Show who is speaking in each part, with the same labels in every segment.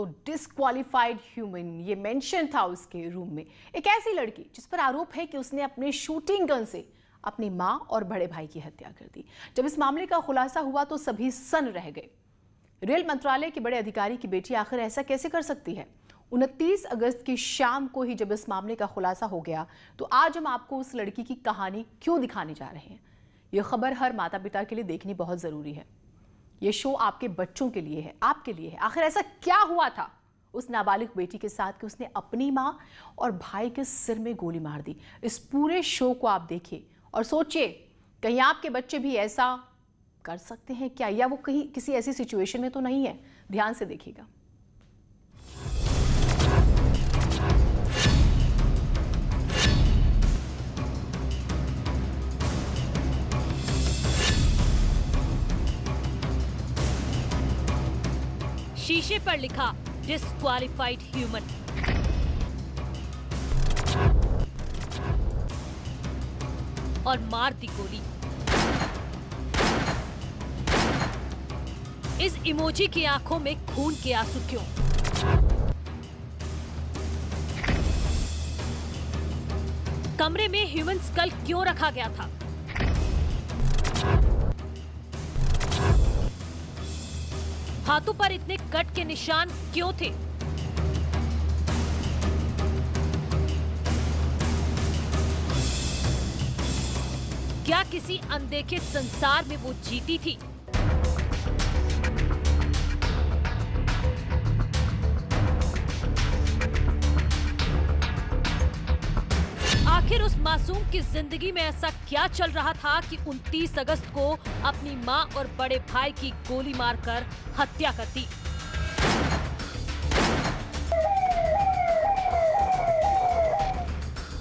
Speaker 1: तो disqualified human ये mention था उसके रूम में। एक ऐसी लड़की जिस पर आरोप है कि उसने अपने शूटिंग गन से अपनी मां और बड़े भाई की हत्या कर दी। जब इस मामले का खुलासा हुआ तो सभी सन्न रह गए। रेल मंत्रालय के बड़े अधिकारी की बेटी आखिर ऐसा कैसे कर सकती है? 29 अगस्त की शाम को ही जब इस मामले का खुलासा हो गया तो आज हम आपको उस लड़की की कहानी क्यों दिखाने जा रहे हैं। यह खबर हर माता पिता के लिए देखनी बहुत जरूरी है। ये शो आपके बच्चों के लिए है, आपके लिए है। आखिर ऐसा क्या हुआ था उस नाबालिग बेटी के साथ कि उसने अपनी मां और भाई के सिर में गोली मार दी। इस पूरे शो को आप देखिए और सोचिए, कहीं आपके बच्चे भी ऐसा कर सकते हैं क्या, या वो कहीं किसी ऐसी सिचुएशन में तो नहीं है। ध्यान से देखिएगा।
Speaker 2: शीशे पर लिखा डिस्क्वालिफाइड ह्यूमन। और मार दी गोली। इस इमोजी की आंखों में खून के आंसू क्यों? कमरे में ह्यूमन स्कल क्यों रखा गया था? हाथों पर इतने कट के निशान क्यों थे? क्या किसी अनदेखे संसार में वो जीती थी? आखिर उस मासूम की जिंदगी में ऐसा क्या चल रहा था कि 29 अगस्त को अपनी मां और बड़े भाई की गोली मारकर हत्या कर दी?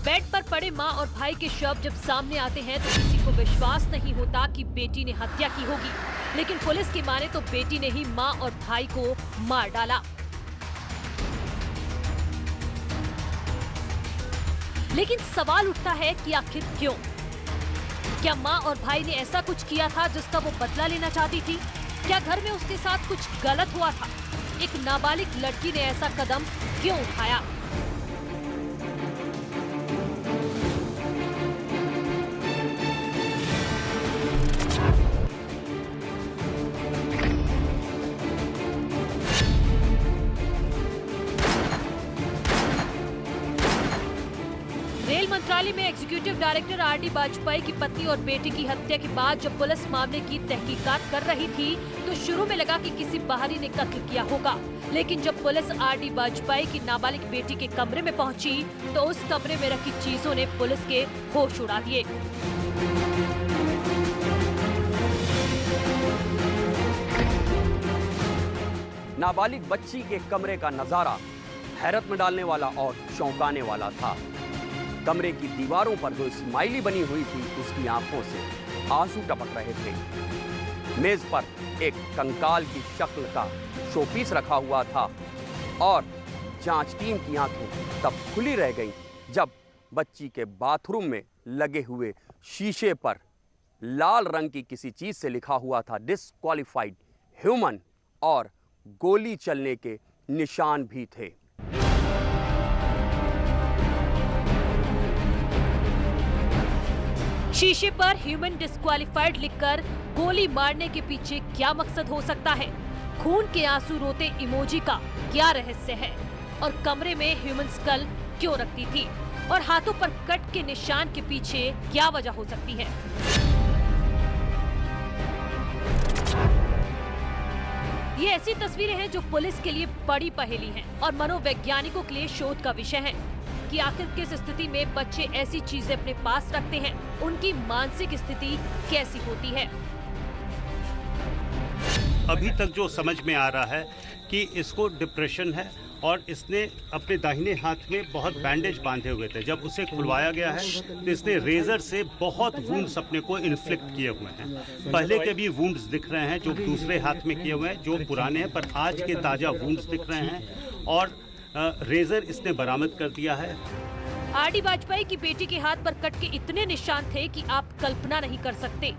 Speaker 2: बेड पर पड़े मां और भाई के शव जब सामने आते हैं तो किसी को विश्वास नहीं होता कि बेटी ने हत्या की होगी, लेकिन पुलिस की माने तो बेटी ने ही मां और भाई को मार डाला। लेकिन सवाल उठता है कि आखिर क्यों? क्या मां और भाई ने ऐसा कुछ किया था जिसका वो बदला लेना चाहती थी? क्या घर में उसके साथ कुछ गलत हुआ था? एक नाबालिग लड़की ने ऐसा कदम क्यों उठाया? रेल मंत्रालय में एग्जीक्यूटिव डायरेक्टर आर.डी. वाजपेयी की पत्नी और बेटी की हत्या के बाद जब पुलिस मामले की तहकीकात कर रही थी तो शुरू में लगा कि किसी बाहरी ने कत्ल किया होगा, लेकिन जब पुलिस आर.डी. वाजपेयी की नाबालिग बेटी के कमरे में पहुंची तो उस कमरे में रखी चीजों ने पुलिस के होश उड़ा दिए।
Speaker 3: नाबालिग बच्ची के कमरे का नजारा हैरत में डालने वाला और चौंकाने वाला था। कमरे की दीवारों पर जो स्माइली बनी हुई थी उसकी आंखों से आंसू टपक रहे थे। मेज पर एक कंकाल की शक्ल का शोपीस रखा हुआ था और जांच टीम की आंखें तब खुली रह गईं जब बच्ची के बाथरूम में लगे हुए शीशे पर लाल रंग की किसी चीज से लिखा हुआ था डिस्क्वालिफाइड ह्यूमन और गोली चलने के निशान भी थे।
Speaker 2: शीशे पर ह्यूमन डिस्क्वालिफाइड लिखकर गोली मारने के पीछे क्या मकसद हो सकता है? खून के आंसू रोते इमोजी का क्या रहस्य है? और कमरे में ह्यूमन स्कल क्यों रखती थी? और हाथों पर कट के निशान के पीछे क्या वजह हो सकती है? ये ऐसी तस्वीरें हैं जो पुलिस के लिए बड़ी पहेली हैं और मनोवैज्ञानिकों के लिए शोध का विषय है कि आखिर किस स्थिति में बच्चे ऐसी चीजें अपने पास रखते हैं, उनकी मानसिक स्थिति कैसी होती है।
Speaker 4: अभी तक जो समझ में आ रहा है कि इसको डिप्रेशन है और इसने अपने दाहिने हाथ में बहुत बैंडेज बांधे हुए थे। जब उसे खुलवाया गया है तो इसने रेजर से बहुत वुंड्स अपने को इन्फ्लिक्ट किए हुए हैं। पहले के भी वुंड्स दिख रहे हैं जो दूसरे हाथ में किए हुए हैं, जो पुराने हैं, पर आज के ताजा वुंड्स दिख रहे हैं और रेजर इसने बरामद कर दिया है।
Speaker 2: आर.डी. वाजपेयी की बेटी के हाथ पर कट के इतने निशान थे कि आप कल्पना नहीं कर सकते।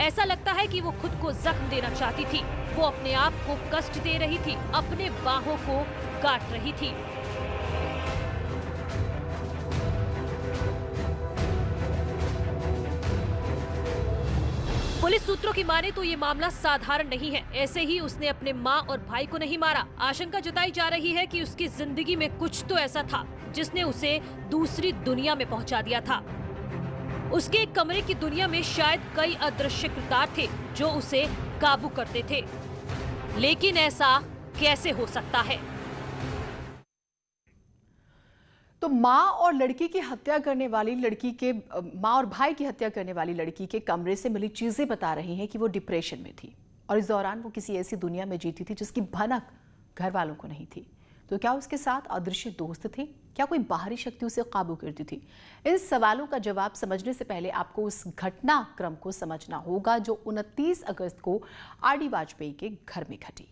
Speaker 2: ऐसा लगता है कि वो खुद को जख्म देना चाहती थी। वो अपने आप को कष्ट दे रही थी, अपने बाहों को काट रही थी। पुलिस सूत्रों की माने तो ये मामला साधारण नहीं है। ऐसे ही उसने अपने मां और भाई को नहीं मारा। आशंका जताई जा रही है कि उसकी जिंदगी में कुछ तो ऐसा था जिसने उसे दूसरी दुनिया में पहुंचा दिया था। उसके एक कमरे की दुनिया में शायद कई अदृश्य किरदार थे जो उसे काबू करते थे। लेकिन ऐसा कैसे हो सकता है?
Speaker 1: तो माँ और लड़की की हत्या करने वाली लड़की के माँ और भाई की हत्या करने वाली लड़की के कमरे से मिली चीजें बता रही हैं कि वो डिप्रेशन में थी और इस दौरान वो किसी ऐसी दुनिया में जीती थी जिसकी भनक घर वालों को नहीं थी। तो क्या उसके साथ अदृश्य दोस्त थे? क्या कोई बाहरी शक्ति उसे काबू करती थी? इन सवालों का जवाब समझने से पहले आपको उस घटनाक्रम को समझना होगा जो 29 अगस्त को आर.डी. वाजपेयी के घर में घटी।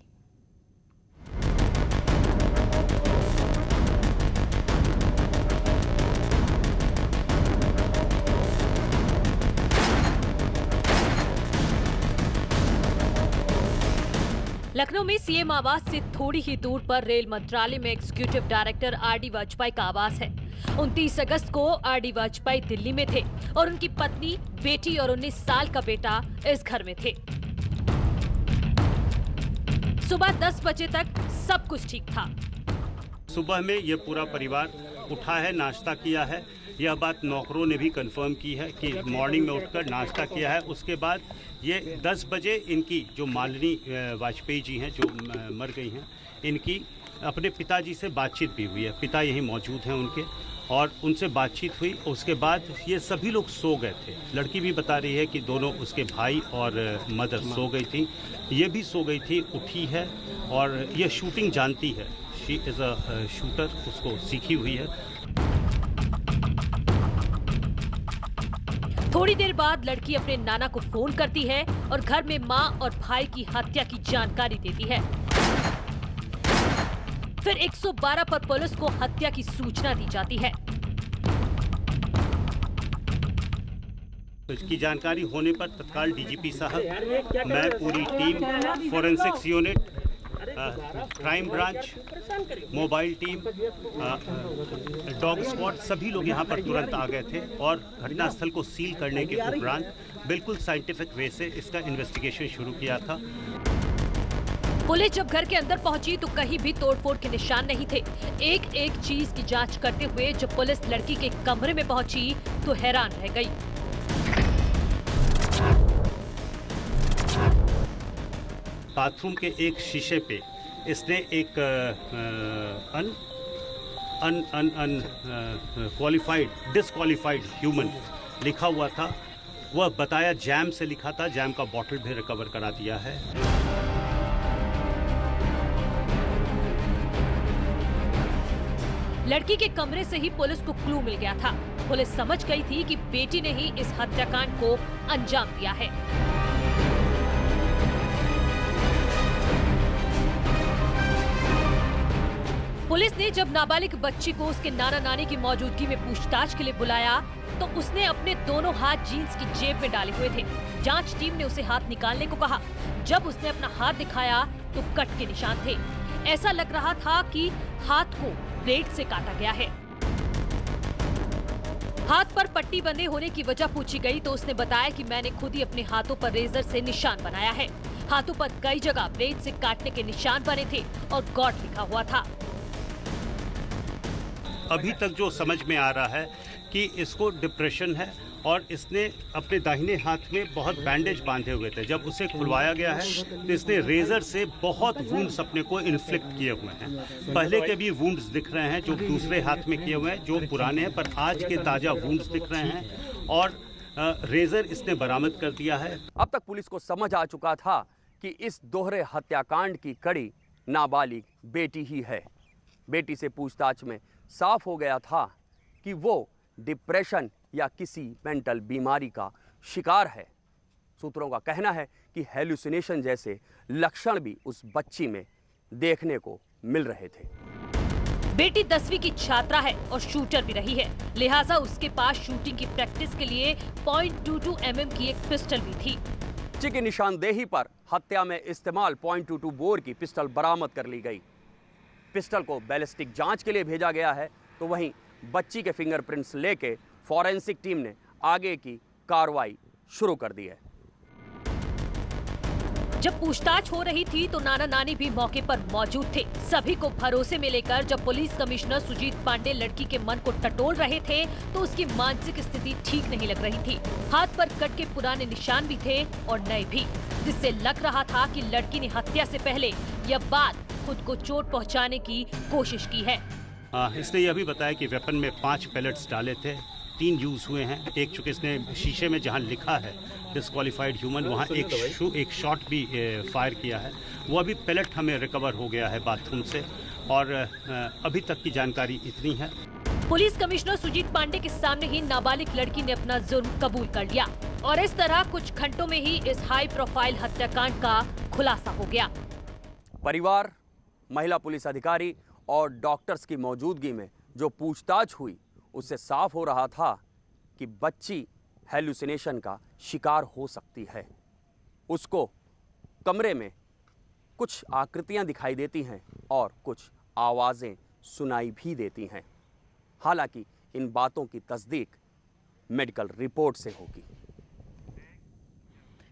Speaker 2: लखनऊ में सीएम आवास से थोड़ी ही दूर पर रेल मंत्रालय में एग्जीक्यूटिव डायरेक्टर आर.डी. वाजपेयी का आवास है। 29 अगस्त को आर.डी. वाजपेयी दिल्ली में थे और उनकी पत्नी, बेटी और 19 साल का बेटा इस घर में थे। सुबह 10 बजे तक सब कुछ ठीक था।
Speaker 4: सुबह में ये पूरा परिवार उठा है, नाश्ता किया है। यह बात नौकरों ने भी कंफर्म की है कि मॉर्निंग में उठकर नाश्ता किया है। उसके बाद ये 10 बजे इनकी जो मालिनी वाजपेयी जी हैं जो मर गई हैं, इनकी अपने पिताजी से बातचीत भी हुई है। पिता यहीं मौजूद हैं उनके और उनसे बातचीत हुई। उसके बाद ये सभी लोग सो गए थे। लड़की भी बता रही है कि दोनों उसके भाई और मदर सो गई थी, ये भी सो गई थी, उठी है और ये शूटिंग जानती है। शी इज़ अ शूटर, उसको सीखी हुई है।
Speaker 2: थोड़ी देर बाद लड़की अपने नाना को फोन करती है और घर में मां और भाई की हत्या की जानकारी देती है। फिर 112 पर पुलिस को हत्या की सूचना दी जाती है।
Speaker 4: तो इसकी जानकारी होने पर तत्काल डीजीपी साहब, मैं पूरी team, forensics unit, crime branch, mobile team, dog squad, सभी लोग यहाँ पर तुरंत आ गए थे और घटनास्थल को सील करने के उपरांत बिल्कुल साइंटिफिक वे से इसका इन्वेस्टिगेशन शुरू किया था।
Speaker 2: पुलिस जब घर के अंदर पहुंची तो कहीं भी तोड़फोड़ के निशान नहीं थे। एक एक चीज की जांच करते हुए जब पुलिस लड़की के कमरे में पहुंची तो हैरान रह गई।
Speaker 4: बाथरूम के एक शीशे पे इसने एक डिस्क्वालिफाइड ह्यूमन लिखा हुआ था। वह बताया जैम से लिखा था। जैम का बॉटल भी रिकवर करा दिया है।
Speaker 2: लड़की के कमरे से ही पुलिस को क्लू मिल गया था। पुलिस समझ गई थी कि बेटी ने ही इस हत्याकांड को अंजाम दिया है। पुलिस ने जब नाबालिग बच्ची को उसके नाना नानी की मौजूदगी में पूछताछ के लिए बुलाया तो उसने अपने दोनों हाथ जीन्स की जेब में डाले हुए थे। जांच टीम ने उसे हाथ निकालने को कहा। जब उसने अपना हाथ दिखाया तो कट के निशान थे। ऐसा लग रहा था कि हाथ को ब्लेड से काटा गया है। हाथ पर पट्टी बंधे होने की वजह पूछी गई तो उसने बताया कि मैंने खुद ही अपने हाथों पर रेजर से निशान बनाया है। हाथों पर कई जगह ब्लेड से काटने के निशान बने थे और गॉड लिखा हुआ था।
Speaker 4: अभी तक जो समझ में आ रहा है कि इसको डिप्रेशन है और इसने अपने दाहिने हाथ में बहुत बैंडेज बांधे हुए थे। जब उसे खुलवाया गया है तो इसने रेजर से बहुत वुंड्स अपने को इन्फ्लिक्ट किए हुए हैं। पहले के भी वुंड्स दिख रहे हैं जो दूसरे हाथ में किए हुए हैं, जो पुराने हैं, पर आज के ताजा वुंड्स दिख रहे हैं और रेजर इसने बरामद कर दिया है।
Speaker 3: अब तक पुलिस को समझ आ चुका था कि इस दोहरे हत्याकांड की कड़ी नाबालिग बेटी ही है। बेटी से पूछताछ में साफ हो गया था कि वो डिप्रेशन या किसी मेंटल बीमारी का शिकार है। सूत्रों का कहना है कि हेलुसिनेशन जैसे लक्षण भी उस बच्ची में देखने को मिल रहे थे।
Speaker 2: बेटी 10वीं की छात्रा है और शूटर भी रही है, लिहाजा उसके पास शूटिंग की प्रैक्टिस के लिए .22 mm की एक पिस्टल भी थी।
Speaker 3: बच्चे की निशानदेही पर हत्या में इस्तेमाल .22 बोर की पिस्टल बरामद कर ली गई। पिस्टल को बैलिस्टिक जांच के लिए भेजा गया है, तो वहीं बच्ची के फिंगरप्रिंट्स लेके फॉरेंसिक टीम ने आगे की कार्रवाई शुरू कर दी है।
Speaker 2: जब पूछताछ हो रही थी तो नाना नानी भी मौके पर मौजूद थे। सभी को भरोसे में लेकर जब पुलिस कमिश्नर सुजीत पांडे लड़की के मन को टटोल रहे थे तो उसकी मानसिक स्थिति ठीक नहीं लग रही थी। हाथ पर कट के पुराने निशान भी थे और नए भी, जिससे लग रहा था कि लड़की ने हत्या से पहले या बाद खुद को चोट पहुँचाने की कोशिश की है।
Speaker 4: इसने यह भी बताया कि वेपन में 5 पैलेट्स डाले थे, 3 यूज हुए हैं। एक चूंकि इसने शीशे में जहां लिखा है डिस्क्वालीफाइड ह्यूमन, वहां एक शॉट भी फायर किया है। वो अभी पैलेट हमें रिकवर हो गया है बाथरूम से, और अभी तक की जानकारी इतनी है।
Speaker 2: पुलिस कमिश्नर सुजीत पांडे के सामने ही नाबालिग लड़की ने अपना जुर्म कबूल कर लिया और इस तरह कुछ घंटों में ही इस हाई प्रोफाइल हत्याकांड का खुलासा हो गया।
Speaker 3: परिवार, महिला पुलिस अधिकारी और डॉक्टर्स की मौजूदगी में जो पूछताछ हुई, उससे साफ हो रहा था कि बच्ची हेलुसिनेशन का शिकार हो सकती है। उसको कमरे में कुछ आकृतियां दिखाई देती हैं और कुछ आवाज़ें सुनाई भी देती हैं। हालांकि इन बातों की तस्दीक मेडिकल रिपोर्ट से होगी।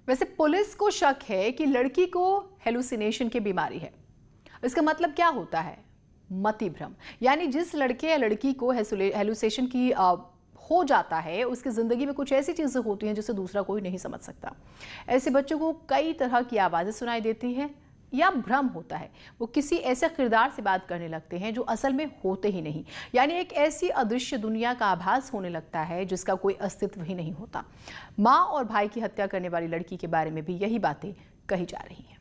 Speaker 1: वैसे पुलिस को शक है कि लड़की को हेलुसिनेशन की बीमारी है। इसका मतलब क्या होता है? मति भ्रम, यानी जिस लड़के या लड़की को हेलुसिनेशन की हो जाता है, उसकी जिंदगी में कुछ ऐसी चीजें होती हैं जिसे दूसरा कोई नहीं समझ सकता। ऐसे बच्चों को कई तरह की आवाजें सुनाई देती हैं या भ्रम होता है। वो किसी ऐसे किरदार से बात करने लगते हैं जो असल में होते ही नहीं, यानी एक ऐसी अदृश्य दुनिया का आभास होने लगता है जिसका कोई अस्तित्व ही नहीं होता। माँ और भाई की हत्या करने वाली लड़की के बारे में भी यही बातें कही जा रही हैं।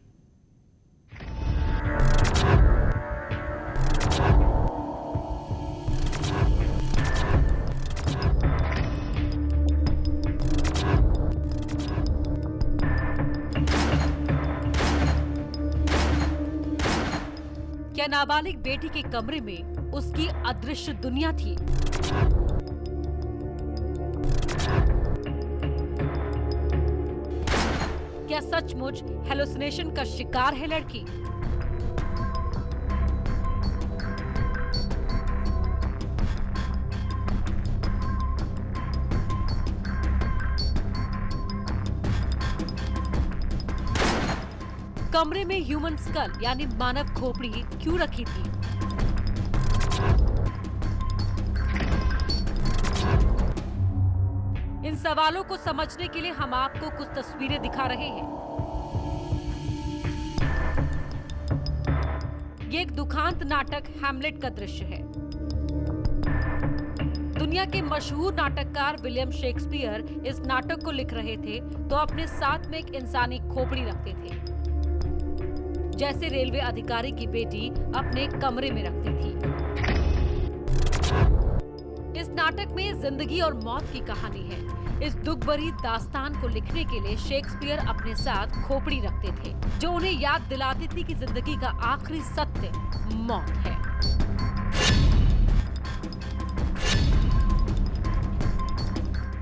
Speaker 2: क्या नाबालिग बेटी के कमरे में उसकी अदृश्य दुनिया थी? क्या सचमुच हेलुसिनेशन का शिकार है लड़की? कमरे में ह्यूमन स्कल यानी मानव खोपड़ी क्यों रखी थी? इन सवालों को समझने के लिए हम आपको कुछ तस्वीरें दिखा रहे हैं। ये एक दुखांत नाटक हैमलेट का दृश्य है। दुनिया के मशहूर नाटककार विलियम शेक्सपियर इस नाटक को लिख रहे थे तो अपने साथ में एक इंसानी खोपड़ी रखते थे, जैसे रेलवे अधिकारी की बेटी अपने कमरे में रखती थी। इस नाटक में जिंदगी और मौत की कहानी है। इस दुख भरी दास्तान को लिखने के लिए शेक्सपियर अपने साथ खोपड़ी रखते थे, जो उन्हें याद दिलाती थी कि जिंदगी का आखिरी सत्य मौत है।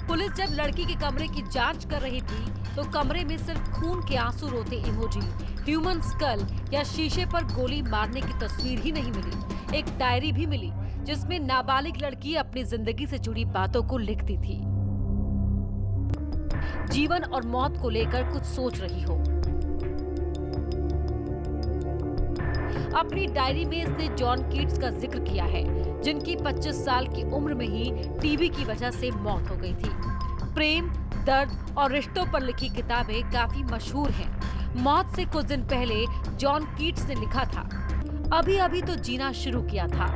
Speaker 2: पुलिस जब लड़की के कमरे की जांच कर रही थी तो कमरे में सिर्फ खून के आंसू रोते इमोजी, ह्यूमन स्कल या शीशे पर गोली मारने की तस्वीर ही नहीं मिली। एक डायरी भी मिली जिसमें नाबालिग लड़की अपनी जिंदगी से जुड़ी बातों को लिखती थी, जीवन और मौत को लेकर कुछ सोच रही हो। अपनी डायरी में इसने जॉन कीट्स का जिक्र किया है, जिनकी 25 साल की उम्र में ही टीबी की वजह से मौत हो गई थी। प्रेम, दर्द और रिश्तों पर लिखी किताबें काफी मशहूर हैं। मौत से कुछ दिन पहले जॉन कीट्स ने लिखा था, अभी अभी तो जीना शुरू किया था,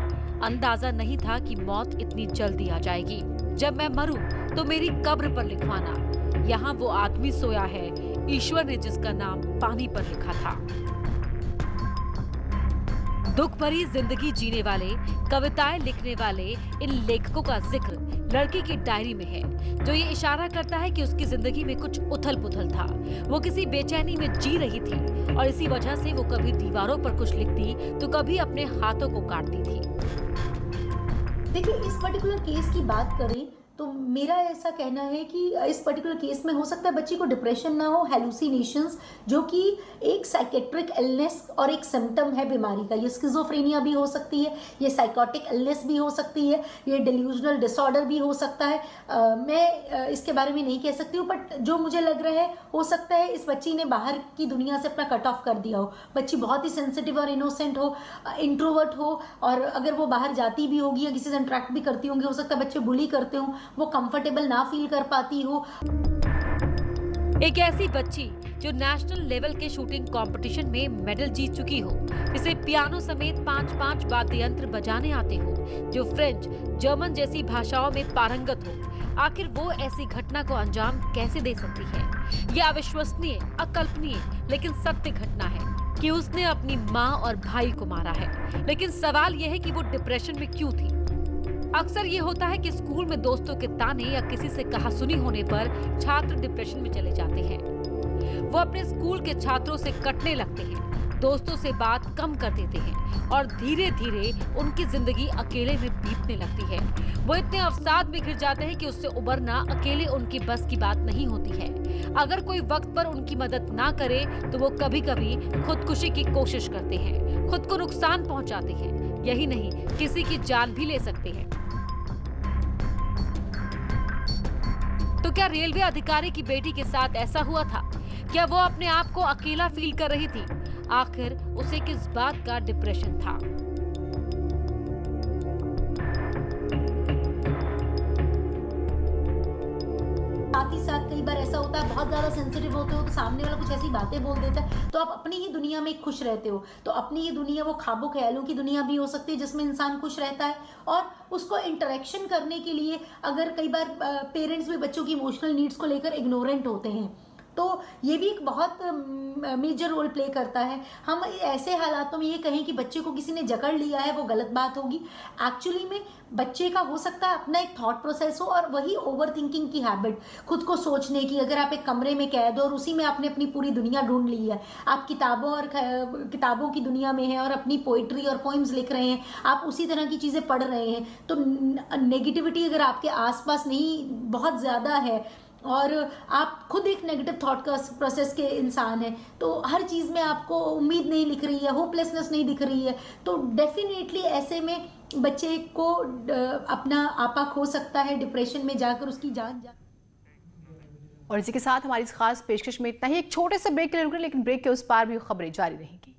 Speaker 2: अंदाजा नहीं था कि मौत इतनी जल्दी आ जाएगी। जब मैं मरूं तो मेरी कब्र पर लिखवाना, यहाँ वो आदमी सोया है, ईश्वर ने जिसका नाम पानी पर लिखा था। दुख भरी जिंदगी जीने वाले, कविताएं लिखने वाले इन लेखकों का जिक्र लड़की की डायरी में है, जो ये इशारा करता है कि उसकी जिंदगी में कुछ उथल-पुथल था। वो किसी बेचैनी में जी रही थी और इसी वजह से वो कभी दीवारों पर कुछ लिखती तो कभी अपने हाथों को काटती थी।
Speaker 5: देखिए, इस पर्टिकुलर केस की बात करें तो मेरा ऐसा कहना है कि इस पर्टिकुलर केस में हो सकता है बच्ची को डिप्रेशन ना हो, हेलुसिनेशंस, जो कि एक साइकेट्रिक इलनेस और एक सिम्टम है बीमारी का। ये स्किज़ोफ्रेनिया भी हो सकती है, ये साइकोटिक इलनेस भी हो सकती है, ये डिल्यूजनल डिसऑर्डर भी हो सकता है। मैं इसके बारे में नहीं कह सकती हूँ, बट जो मुझे लग रहा है हो सकता है इस बच्ची ने बाहर की दुनिया से अपना कट ऑफ कर दिया हो। बच्ची बहुत ही सेंसिटिव और इनोसेंट हो, इंट्रोवर्ट हो, और अगर वो बाहर जाती भी होगी या किसी से इंटरेक्ट भी करती होंगी, हो सकता है बच्चे बुली करते हो, वो कंफर्टेबल ना फील कर पाती हो।
Speaker 2: एक ऐसी बच्ची जो नेशनल लेवल के शूटिंग कंपटीशन में मेडल जीत चुकी हो, जिसे पियानो समेत 5 वाद्य यंत्र बजाने आते हो, जो फ्रेंच, जर्मन जैसी भाषाओं में पारंगत हो, आखिर वो ऐसी घटना को अंजाम कैसे दे सकती है? यह अविश्वसनीय, अकल्पनीय लेकिन सत्य घटना है कि उसने अपनी माँ और भाई को मारा है। लेकिन सवाल यह है कि वो डिप्रेशन में क्यों थी? अक्सर ये होता है कि स्कूल में दोस्तों के ताने या किसी से कहासुनी होने पर छात्र डिप्रेशन में चले जाते हैं। वो अपने स्कूल के छात्रों से कटने लगते हैं, दोस्तों से बात कम कर देते हैं और धीरे धीरे उनकी जिंदगी अकेले में बीतने लगती है। वो इतने अवसाद में घिर जाते हैं कि उससे उबरना अकेले उनकी बस की बात नहीं होती है। अगर कोई वक्त पर उनकी मदद ना करे तो वो कभी कभी खुदकुशी की कोशिश करते हैं, खुद को नुकसान पहुंचाते हैं, यही नहीं किसी की जान भी ले सकते हैं। तो क्या रेलवे अधिकारी की बेटी के साथ ऐसा हुआ था? क्या वो अपने आप को अकेला फील कर रही थी? आखिर उसे किस बात का डिप्रेशन था?
Speaker 5: साथ ही साथ कई बार ऐसा होता है, बहुत ज़्यादा सेंसिटिव होते हो तो सामने वाला कुछ ऐसी बातें बोल देता है, तो आप अपनी ही दुनिया में खुश रहते हो। तो अपनी ही दुनिया वो ख्वाबों ख्यालों की दुनिया भी हो सकती है जिसमें इंसान खुश रहता है, और उसको इंटरेक्शन करने के लिए अगर कई बार पेरेंट्स भी बच्चों की इमोशनल नीड्स को लेकर इग्नोरेंट होते हैं, तो ये भी एक बहुत मेजर रोल प्ले करता है। हम ऐसे हालातों में ये कहें कि बच्चे को किसी ने जकड़ लिया है, वो गलत बात होगी। एक्चुअली में बच्चे का हो सकता है अपना एक थॉट प्रोसेस हो, और वही ओवर थिंकिंग की हैबिट, खुद को सोचने की। अगर आप एक कमरे में कैद हो और उसी में आपने अपनी पूरी दुनिया ढूंढ ली है, आप किताबों की दुनिया में हैं और अपनी पोइट्री और पोइम्स लिख रहे हैं, आप उसी तरह की चीज़ें पढ़ रहे हैं, तो नेगेटिविटी अगर आपके आसपास नहीं बहुत ज़्यादा है और आप खुद एक नेगेटिव थॉट का प्रोसेस के इंसान हैं, तो हर चीज़ में आपको उम्मीद नहीं दिख रही है, होपलेसनेस नहीं दिख रही है, तो डेफिनेटली ऐसे में बच्चे को अपना आपा खो सकता है, डिप्रेशन में जाकर उसकी जान जा।
Speaker 1: और इसी के साथ हमारी इस खास पेशकश में इतना ही। एक छोटे से ब्रेक के लिए रुक रहे, लेकिन ब्रेक के उस पार भी खबरें जारी रहेंगी।